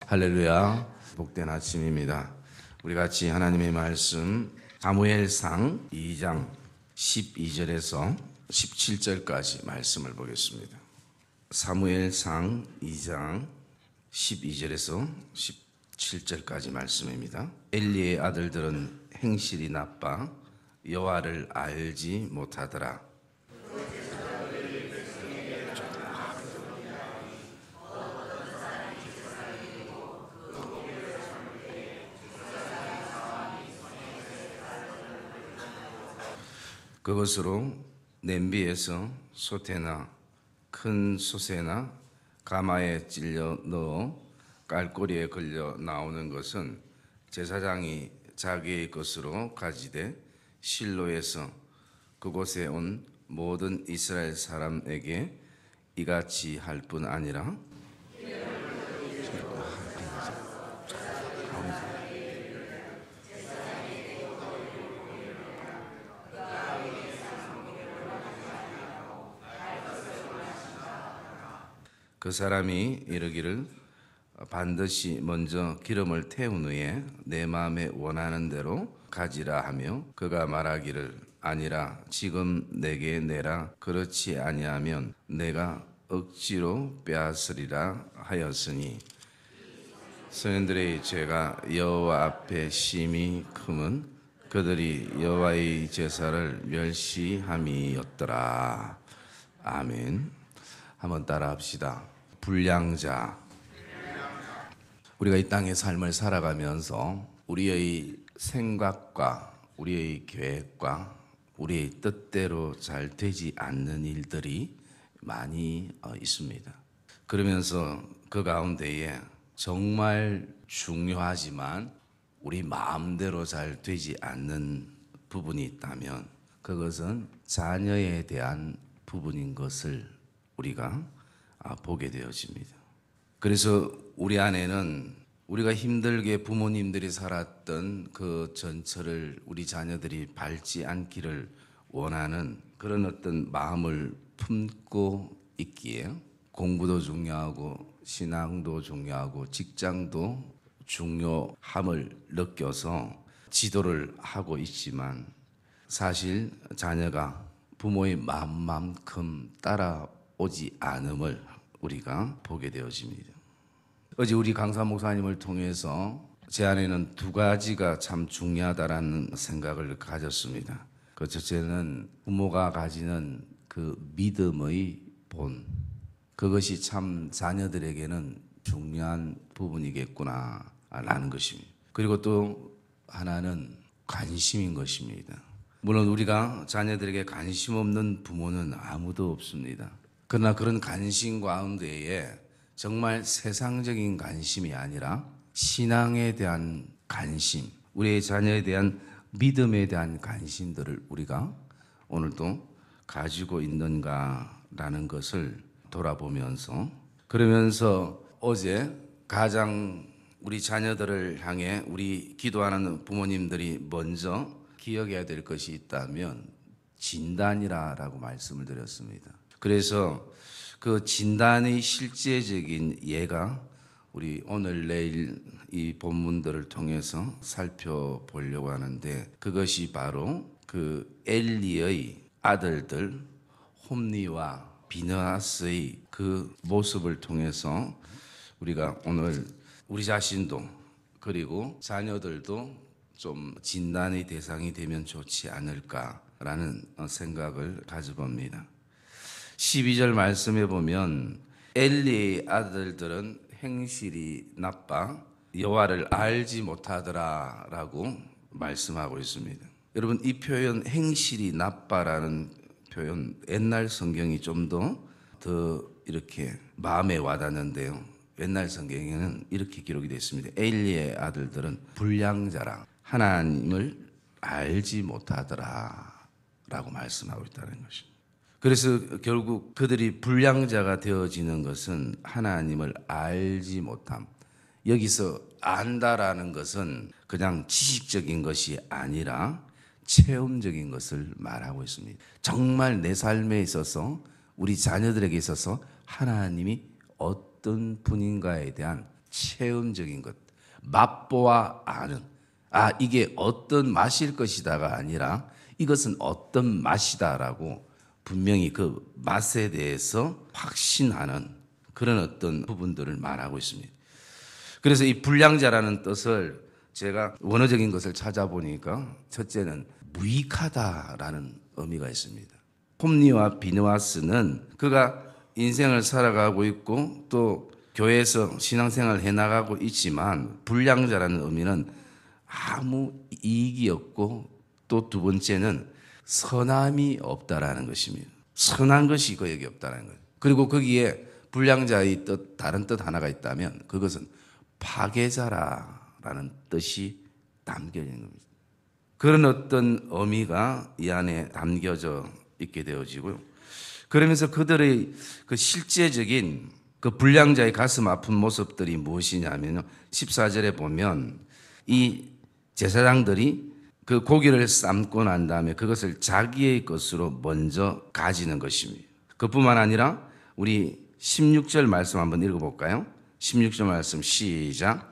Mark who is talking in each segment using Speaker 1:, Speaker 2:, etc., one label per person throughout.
Speaker 1: 할렐루야. 복된 아침입니다. 우리 같이 하나님의 말씀 사무엘상 2장 12절에서 17절까지 말씀을 보겠습니다. 사무엘상 2장 12절에서 17절까지 말씀입니다. 엘리의 아들들은 행실이 나빠 여호와를 알지 못하더라. 그것으로 냄비에서 소태나 큰 솥에나 가마에 찔려 넣어 깔꼬리에 걸려 나오는 것은 제사장이 자기의 것으로 가지되 실로에서 그곳에 온 모든 이스라엘 사람에게 이같이 할 뿐 아니라 그 사람이 이르기를 반드시 먼저 기름을 태운 후에 내 마음에 원하는 대로 가지라 하며 그가 말하기를 아니라 지금 내게 내라 그렇지 아니하면 내가 억지로 빼앗으리라 하였으니 선인들의 죄가 여호와 앞에 심히 크면 그들이 여호와의 제사를 멸시함이었더라. 아멘. 한번 따라 합시다. 불량자. 우리가 이 땅의 삶을 살아가면서 우리의 생각과 우리의 계획과 우리의 뜻대로 잘 되지 않는 일들이 많이 있습니다. 그러면서 그 가운데에 정말 중요하지만 우리 마음대로 잘 되지 않는 부분이 있다면 그것은 자녀에 대한 부분인 것을 우리가 보게 되어집니다. 그래서 우리 안에는 우리가 힘들게 부모님들이 살았던 그 전철을 우리 자녀들이 밟지 않기를 원하는 그런 어떤 마음을 품고 있기에 공부도 중요하고 신앙도 중요하고 직장도 중요함을 느껴서 지도를 하고 있지만 사실 자녀가 부모의 마음만큼 따라오지 않음을 우리가 보게 되어집니다. 어제 우리 강사 목사님을 통해서 제 안에는 두 가지가 참 중요하다라는 생각을 가졌습니다. 그 첫째는 부모가 가지는 그 믿음의 본, 그것이 참 자녀들에게는 중요한 부분이겠구나라는 것입니다. 그리고 또 하나는 관심인 것입니다. 물론 우리가 자녀들에게 관심 없는 부모는 아무도 없습니다. 그러나 그런 관심 가운데에 정말 세상적인 관심이 아니라 신앙에 대한 관심, 우리의 자녀에 대한 믿음에 대한 관심들을 우리가 오늘도 가지고 있는가라는 것을 돌아보면서 그러면서 어제 가장 우리 자녀들을 향해 우리 기도하는 부모님들이 먼저 기억해야 될 것이 있다면 진단이라고 말씀을 드렸습니다. 그래서 그 진단의 실제적인 예가 우리 오늘 내일 이 본문들을 통해서 살펴보려고 하는데 그것이 바로 그 엘리의 아들들 홈리와 비느하스의 그 모습을 통해서 우리가 오늘 우리 자신도 그리고 자녀들도 좀 진단의 대상이 되면 좋지 않을까라는 생각을 가져봅니다. 12절 말씀에 보면 엘리의 아들들은 행실이 나빠 여호와를 알지 못하더라라고 말씀하고 있습니다. 여러분 이 표현 행실이 나빠라는 표현 옛날 성경이 좀 더 이렇게 마음에 와닿는데요. 옛날 성경에는 이렇게 기록이 되어 있습니다. 엘리의 아들들은 불량자라 하나님을 알지 못하더라 라고 말씀하고 있다는 것입니다. 그래서 결국 그들이 불량자가 되어지는 것은 하나님을 알지 못함. 여기서 안다라는 것은 그냥 지식적인 것이 아니라 체험적인 것을 말하고 있습니다. 정말 내 삶에 있어서 우리 자녀들에게 있어서 하나님이 어떤 분인가에 대한 체험적인 것, 맛보아 아는, 이게 어떤 맛일 것이다가 아니라 이것은 어떤 맛이다라고 분명히 그 맛에 대해서 확신하는 그런 어떤 부분들을 말하고 있습니다. 그래서 이 불량자라는 뜻을 제가 원어적인 것을 찾아보니까 첫째는 무익하다라는 의미가 있습니다. 홈리와 비누아스는 그가 인생을 살아가고 있고 또 교회에서 신앙생활을 해나가고 있지만, 불량자라는 의미는 아무 이익이 없고 또 두 번째는 선함이 없다라는 것입니다. 선한 것이 그에게 없다는 거예요. 그리고 거기에 불량자의 뜻, 다른 뜻 하나가 있다면 그것은 파괴자라는 뜻이 담겨져 있는 겁니다. 그런 어떤 의미가 이 안에 담겨져 있게 되어지고요. 그러면서 그들의 그 실제적인 그 불량자의 가슴 아픈 모습들이 무엇이냐면요, 14절에 보면 이 제사장들이 그 고기를 삶고 난 다음에 그것을 자기의 것으로 먼저 가지는 것입니다. 그뿐만 아니라 우리 16절 말씀 한번 읽어볼까요? 16절 말씀 시작.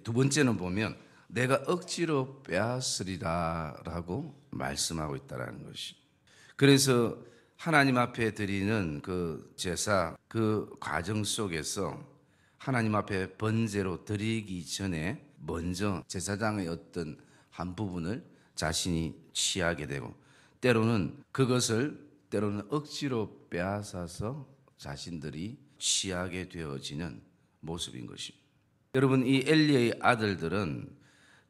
Speaker 1: 두 번째는 보면 내가 억지로 빼앗으리라 라고 말씀하고 있다는 것이. 그래서 하나님 앞에 드리는 그 제사, 그 과정 속에서 하나님 앞에 번제로 드리기 전에 먼저 제사장의 어떤 한 부분을 자신이 취하게 되고, 때로는 그것을 억지로 빼앗아서 자신들이 취하게 되어지는 모습인 것입니다. 여러분, 이 엘리의 아들들은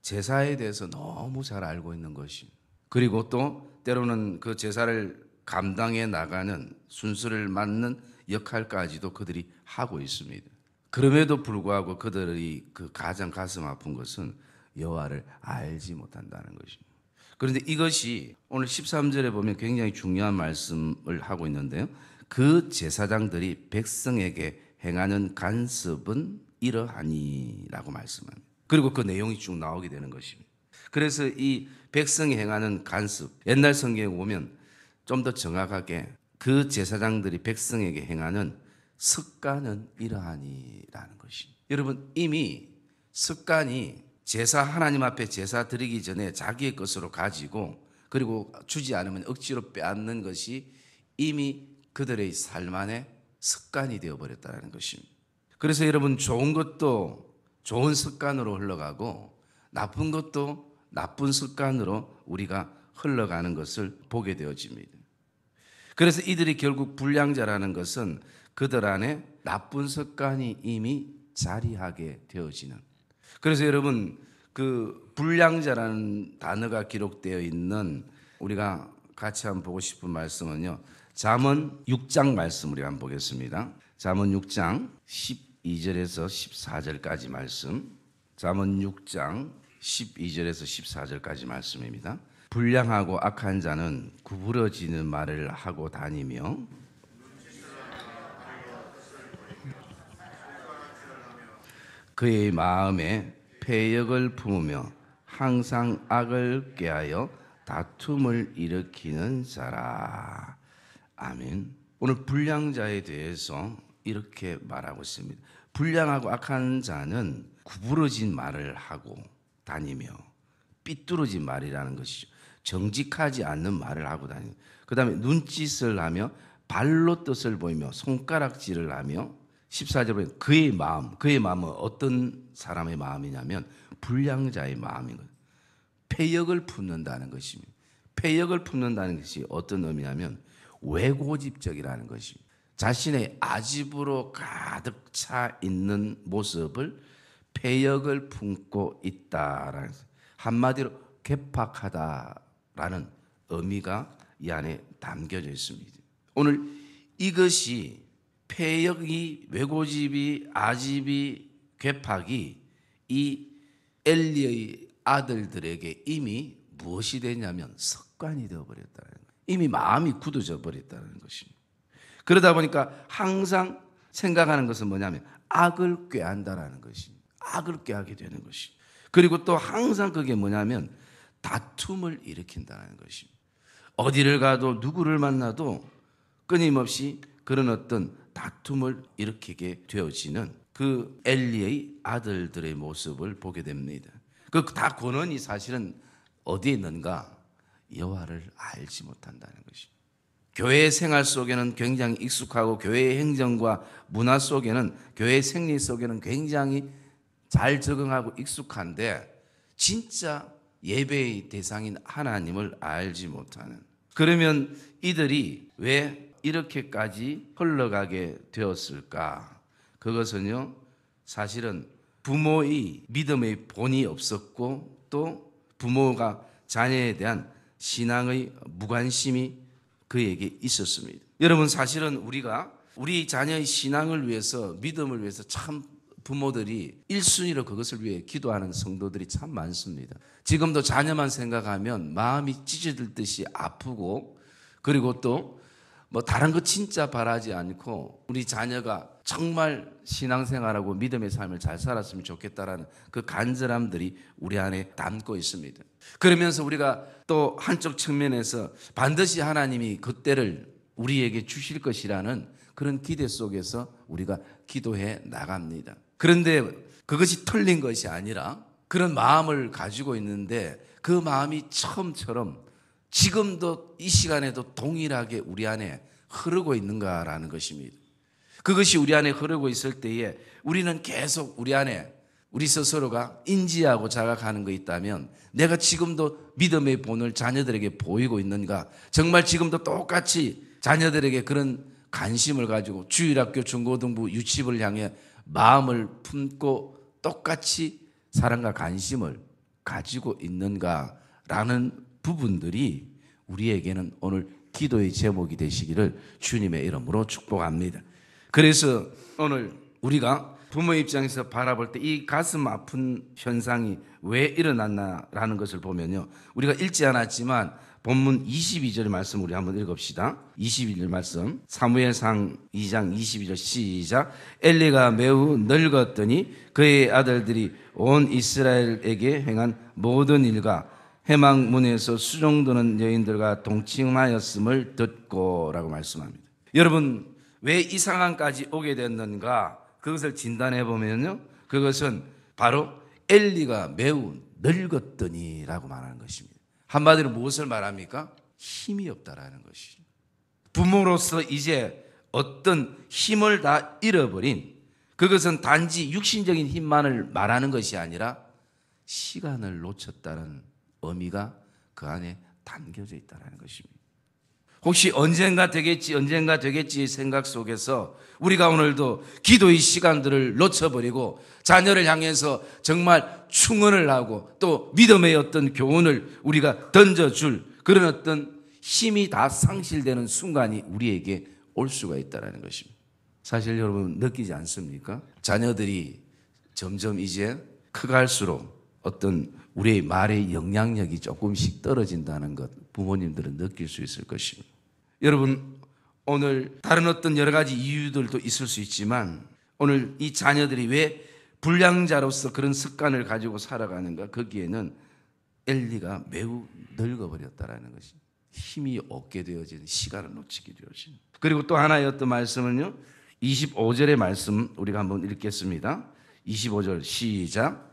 Speaker 1: 제사에 대해서 너무 잘 알고 있는 것입니다. 그리고 또 때로는 그 제사를 감당해 나가는 순서를 맡는 역할까지도 그들이 하고 있습니다. 그럼에도 불구하고 그들의 그 가장 가슴 아픈 것은 여호와를 알지 못한다는 것입니다. 그런데 이것이 오늘 13절에 보면 굉장히 중요한 말씀을 하고 있는데요, 그 제사장들이 백성에게 행하는 간섭은 이러하니라고 말씀합니다. 그리고 그 내용이 쭉 나오게 되는 것입니다. 그래서 이 백성이 행하는 간섭, 옛날 성경에 보면 좀 더 정확하게 그 제사장들이 백성에게 행하는 습관은 이러하니라는 것입니다. 여러분, 이미 습관이 제사, 하나님 앞에 제사 드리기 전에 자기의 것으로 가지고 그리고 주지 않으면 억지로 빼앗는 것이 이미 그들의 삶 안에 습관이 되어버렸다는 것입니다. 그래서 여러분, 좋은 것도 좋은 습관으로 흘러가고 나쁜 것도 나쁜 습관으로 우리가 흘러가는 것을 보게 되어집니다. 그래서 이들이 결국 불량자라는 것은 그들 안에 나쁜 습관이 이미 자리하게 되어지는. 그래서 여러분, 그 불량자라는 단어가 기록되어 있는 우리가 같이 한번 보고 싶은 말씀은요, 잠언 6장 말씀 우리가 한번 보겠습니다. 잠언 6장 12절에서 14절까지 말씀. 잠언 6장 12절에서 14절까지 말씀입니다. 불량하고 악한 자는 구부러지는 말을 하고 다니며 그의 마음에 패역을 품으며 항상 악을 꾀하여 다툼을 일으키는 자라. 아멘. 오늘 불량자에 대해서 이렇게 말하고 있습니다. 불량하고 악한 자는 구부러진 말을 하고 다니며, 삐뚤어진 말이라는 것이죠. 정직하지 않는 말을 하고 다니며, 그 다음에 눈짓을 하며 발로 뜻을 보이며 손가락질을 하며, 14절에 보면 그의 마음은 어떤 사람의 마음이냐면 불량자의 마음인 거예요. 패역을 품는다는 것입니다. 패역을 품는다는 것이 어떤 의미냐면 외고집적이라는 것입니다. 자신의 아집으로 가득 차 있는 모습을 패역을 품고 있다라는, 한마디로 괴팍하다라는 의미가 이 안에 담겨져 있습니다. 오늘 이것이 패역이, 외고집이, 아집이, 괴팍이 이 엘리의 아들들에게 이미 무엇이 되냐면 습관이 되어버렸다는 거예요. 이미 마음이 굳어져 버렸다는 것입니다. 그러다 보니까 항상 생각하는 것은 뭐냐면 악을 꾀한다라는 것이, 악을 꾀하게 되는 것이. 그리고 또 항상 그게 뭐냐면 다툼을 일으킨다는 것이. 어디를 가도 누구를 만나도 끊임없이 그런 어떤 다툼을 일으키게 되어지는 그 엘리의 아들들의 모습을 보게 됩니다. 그 다 근원이 사실은 어디에 있는가? 여호와를 알지 못한다는 것이. 교회 생활 속에는 굉장히 익숙하고 교회의 행정과 문화 속에는, 교회 생리 속에는 굉장히 잘 적응하고 익숙한데 진짜 예배의 대상인 하나님을 알지 못하는, 그러면 이들이 왜 이렇게까지 흘러가게 되었을까? 그것은요, 사실은 부모의 믿음의 본이 없었고 또 부모가 자녀에 대한 신앙의 무관심이 그에게 있었습니다. 여러분, 사실은 우리가 우리 자녀의 신앙을 위해서, 믿음을 위해서 참 부모들이 1순위로 그것을 위해 기도하는 성도들이 참 많습니다. 지금도 자녀만 생각하면 마음이 찢어질 듯이 아프고, 그리고 또 뭐 다른 거 진짜 바라지 않고 우리 자녀가 정말 신앙생활하고 믿음의 삶을 잘 살았으면 좋겠다라는 그 간절함들이 우리 안에 담고 있습니다. 그러면서 우리가 또 한쪽 측면에서 반드시 하나님이 그때를 우리에게 주실 것이라는 그런 기대 속에서 우리가 기도해 나갑니다. 그런데 그것이 틀린 것이 아니라 그런 마음을 가지고 있는데 그 마음이 처음처럼 지금도 이 시간에도 동일하게 우리 안에 흐르고 있는가라는 것입니다. 그것이 우리 안에 흐르고 있을 때에 우리는 계속 우리 안에 우리 스스로가 인지하고 자각하는 거 있다면, 내가 지금도 믿음의 본을 자녀들에게 보이고 있는가? 정말 지금도 똑같이 자녀들에게 그런 관심을 가지고 주일학교, 중고등부, 유치부를 향해 마음을 품고 똑같이 사랑과 관심을 가지고 있는가라는 부분들이 우리에게는 오늘 기도의 제목이 되시기를 주님의 이름으로 축복합니다. 그래서 오늘 우리가 부모 입장에서 바라볼 때 이 가슴 아픈 현상이 왜 일어났나라는 것을 보면요, 우리가 읽지 않았지만 본문 22절 말씀 우리 한번 읽읍시다. 22절 말씀, 사무엘상 2장 22절 시작. 엘리가 매우 늙었더니 그의 아들들이 온 이스라엘에게 행한 모든 일과 해망문에서 수종드는 여인들과 동침하였음을 듣고 라고 말씀합니다. 여러분, 왜 이 상황까지 오게 됐는가? 그것을 진단해 보면요, 그것은 바로 엘리가 매우 늙었더니 라고 말하는 것입니다. 한마디로 무엇을 말합니까? 힘이 없다라는 것이. 부모로서 이제 어떤 힘을 다 잃어버린, 그것은 단지 육신적인 힘만을 말하는 것이 아니라 시간을 놓쳤다는 의미가 그 안에 담겨져 있다는 것입니다. 혹시 언젠가 되겠지 생각 속에서 우리가 오늘도 기도의 시간들을 놓쳐버리고 자녀를 향해서 정말 충원을 하고 또 믿음의 어떤 교훈을 우리가 던져줄 그런 어떤 힘이 다 상실되는 순간이 우리에게 올 수가 있다는 것입니다. 사실 여러분 느끼지 않습니까? 자녀들이 점점 이제 커갈수록 어떤 우리의 말의 영향력이 조금씩 떨어진다는 것, 부모님들은 느낄 수 있을 것입니다. 여러분, 오늘 다른 어떤 여러 가지 이유들도 있을 수 있지만 오늘 이 자녀들이 왜 불량자로서 그런 습관을 가지고 살아가는가? 거기에는 엘리가 매우 늙어버렸다라는 것이, 힘이 없게 되어지는, 시간을 놓치게 되어지는. 그리고 또 하나의 어떤 말씀은요, 25절의 말씀 우리가 한번 읽겠습니다. 25절 시작.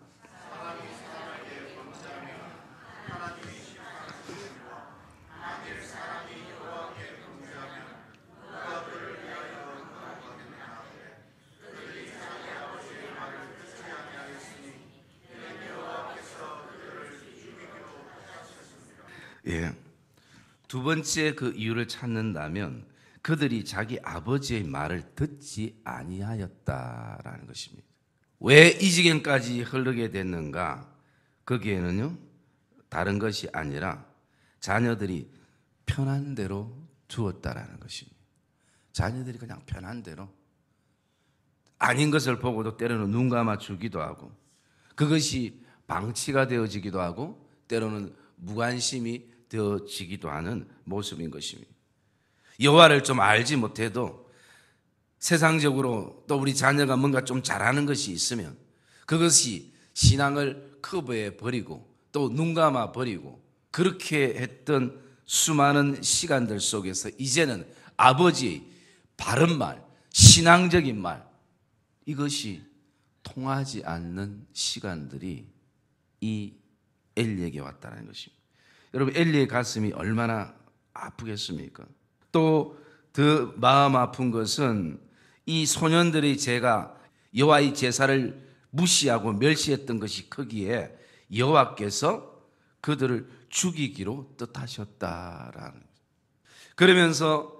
Speaker 1: 예. 두 번째 그 이유를 찾는다면 그들이 자기 아버지의 말을 듣지 아니하였다라는 것입니다. 왜 이 지경까지 흐르게 됐는가? 거기에는요, 다른 것이 아니라 자녀들이 편한 대로 두었다라는 것입니다. 자녀들이 그냥 편한 대로 아닌 것을 보고도 때로는 눈 감아 주기도 하고, 그것이 방치가 되어지기도 하고 때로는 무관심이 되어지기도 하는 모습인 것입니다. 여호와를 좀 알지 못해도 세상적으로 또 우리 자녀가 뭔가 좀 잘하는 것이 있으면 그것이 신앙을 커버해 버리고 또 눈 감아 버리고 그렇게 했던 수많은 시간들 속에서 이제는 아버지의 바른 말, 신앙적인 말, 이것이 통하지 않는 시간들이 이 엘리에게 왔다는 것입니다. 여러분, 엘리의 가슴이 얼마나 아프겠습니까? 또 더 마음 아픈 것은 이 소년들의 죄가 여호와의 제사를 무시하고 멸시했던 것이 크기에 여호와께서 그들을 죽이기로 뜻하셨다라는 거예요. 그러면서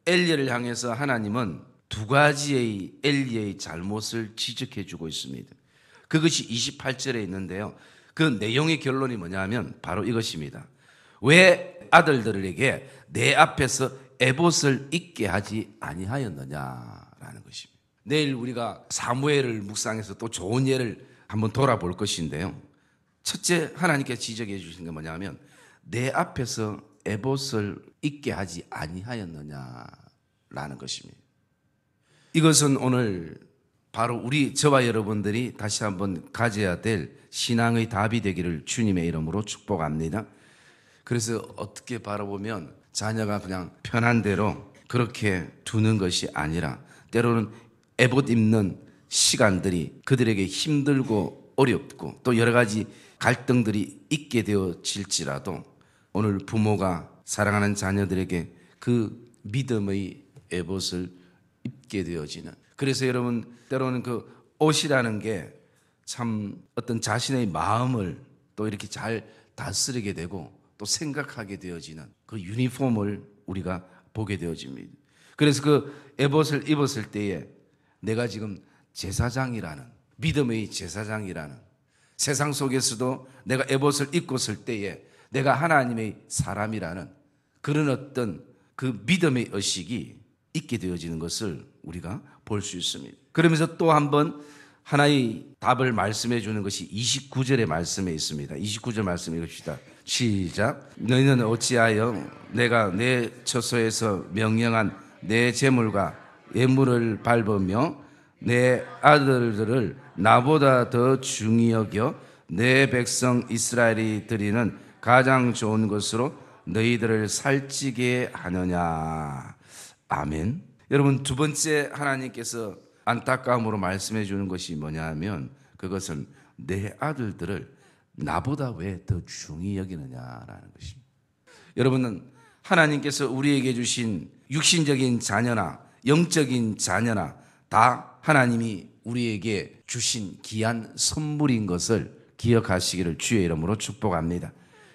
Speaker 1: 엘리야를 향해서 하나님은 두 가지의 엘리야의 잘못을 지적해 주고 있습니다. 그것이 28절에 있는데요. 그 내용의 결론이 뭐냐면 바로 이것입니다. 왜 아들들에게 내 앞에서 에봇을 입게 하지 아니하였느냐라는 것입니다. 내일 우리가 사무엘을 묵상해서 또 좋은 예를 한번 돌아볼 것인데요. 첫째, 하나님께서 지적해 주신 게 뭐냐면 내 앞에서 에봇을 입게 하지 아니하였느냐라는 것입니다. 이것은 오늘 바로 저와 여러분들이 다시 한번 가져야 될 신앙의 답이 되기를 주님의 이름으로 축복합니다. 그래서 어떻게 바라보면 자녀가 그냥 편한 대로 그렇게 두는 것이 아니라 때로는 에봇 입는 시간들이 그들에게 힘들고 어렵고 또 여러 가지 갈등들이 있게 되어질지라도 오늘 부모가 사랑하는 자녀들에게 그 믿음의 에봇을 입게 되어지는, 그래서 여러분 때로는 그 옷이라는 게 참 어떤 자신의 마음을 또 이렇게 잘 다스리게 되고 또 생각하게 되어지는 그 유니폼을 우리가 보게 되어집니다. 그래서 그 에봇을 입었을 때에 내가 지금 제사장이라는, 믿음의 제사장이라는, 세상 속에서도 내가 에봇을 입고 있을 때에 내가 하나님의 사람이라는 그런 어떤 그 믿음의 의식이 있게 되어지는 것을 우리가 볼 수 있습니다. 그러면서 또 한번 하나의 답을 말씀해 주는 것이 29절의 말씀에 있습니다. 29절 말씀 읽읍시다. 시작. 너희는 어찌하여 내가 내 처소에서 명령한 내 재물과 예물을 밟으며 내 아들들을 나보다 더 중히 여겨 내 백성 이스라엘이 드리는 가장 좋은 것으로 너희들을 살찌게 하느냐. 아멘. 여러분, 두 번째 하나님께서 안타까움으로 말씀해 주는 것이 뭐냐 하면 그것은 내 아들들을 나보다 왜 더 중히 여기느냐라는 것입니다. 여러분은 하나님께서 우리에게 주신 육신적인 자녀나 영적인 자녀나 다 하나님이 우리에게 주신 귀한 선물인 것을 기억하시기를 주의 이름으로 축복합니다.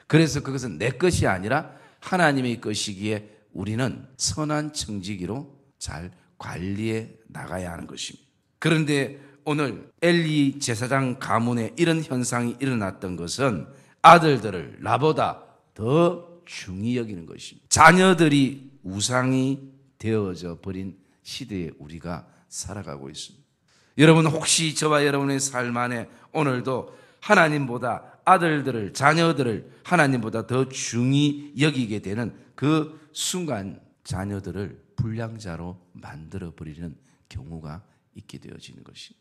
Speaker 1: 그래서 그것은 내 것이 아니라 하나님의 것이기에 우리는 선한 청지기로 잘 관리해 나가야 하는 것입니다. 그런데 오늘 엘리 제사장 가문에 이런 현상이 일어났던 것은 아들들을 나보다 더 중히 여기는 것입니다. 자녀들이 우상이 되어져 버린 시대에 우리가 살아가고 있습니다. 여러분, 혹시 저와 여러분의 삶 안에 오늘도 하나님보다 아들들을, 자녀들을 하나님보다 더 중히 여기게 되는 그 순간 자녀들을 불량자로 만들어버리는 경우가 있게 되어지는 것입니다.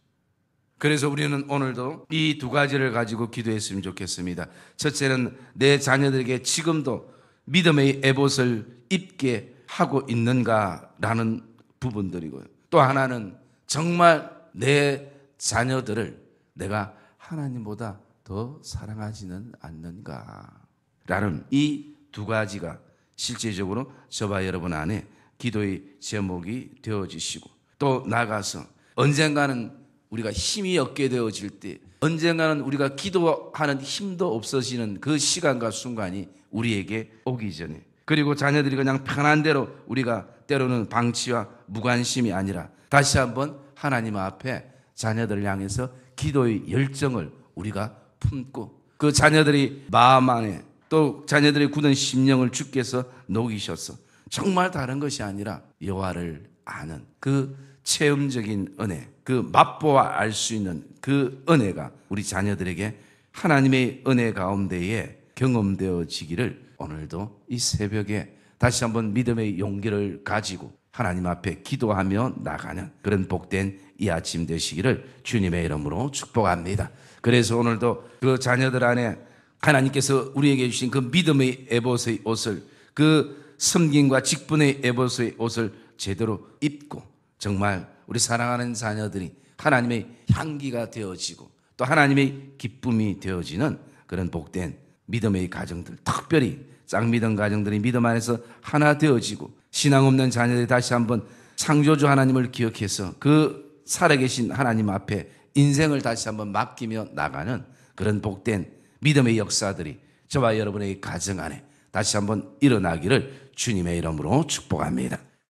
Speaker 1: 그래서 우리는 오늘도 이 두 가지를 가지고 기도했으면 좋겠습니다. 첫째는 내 자녀들에게 지금도 믿음의 에봇을 입게 하고 있는가라는 부분들이고요. 또 하나는 정말 내 자녀들을 내가 하나님보다 더 사랑하지는 않는가라는 이 두 가지가 실제적으로 저와 여러분 안에 기도의 제목이 되어지시고, 또 나아가서 언젠가는 우리가 힘이 없게 되어질 때, 언젠가는 우리가 기도하는 힘도 없어지는 그 시간과 순간이 우리에게 오기 전에, 그리고 자녀들이 그냥 편한 대로 우리가 때로는 방치와 무관심이 아니라 다시 한번 하나님 앞에 자녀들을 향해서 기도의 열정을 우리가 품고, 그 자녀들이 마음 안에 또 자녀들의 굳은 심령을 주께서 녹이셔서 정말 다른 것이 아니라 여호와를 아는 그 체험적인 은혜, 그 맛보아 알 수 있는 그 은혜가 우리 자녀들에게 하나님의 은혜 가운데에 경험되어지기를 오늘도 이 새벽에 다시 한번 믿음의 용기를 가지고 하나님 앞에 기도하며 나가는 그런 복된 이 아침 되시기를 주님의 이름으로 축복합니다. 그래서 오늘도 그 자녀들 안에 하나님께서 우리에게 주신 그 믿음의 에봇의 옷을, 그 섬김과 직분의 에봇의 옷을 제대로 입고 정말 우리 사랑하는 자녀들이 하나님의 향기가 되어지고 또 하나님의 기쁨이 되어지는 그런 복된 믿음의 가정들, 특별히 짝믿음 가정들이 믿음 안에서 하나 되어지고 신앙 없는 자녀들이 다시 한번 창조주 하나님을 기억해서 그 살아계신 하나님 앞에 인생을 다시 한번 맡기며 나가는 그런 복된 믿음의 역사들이 저와 여러분의 가정 안에 다시 한번 일어나기를 주님의 이름으로 축복합니다.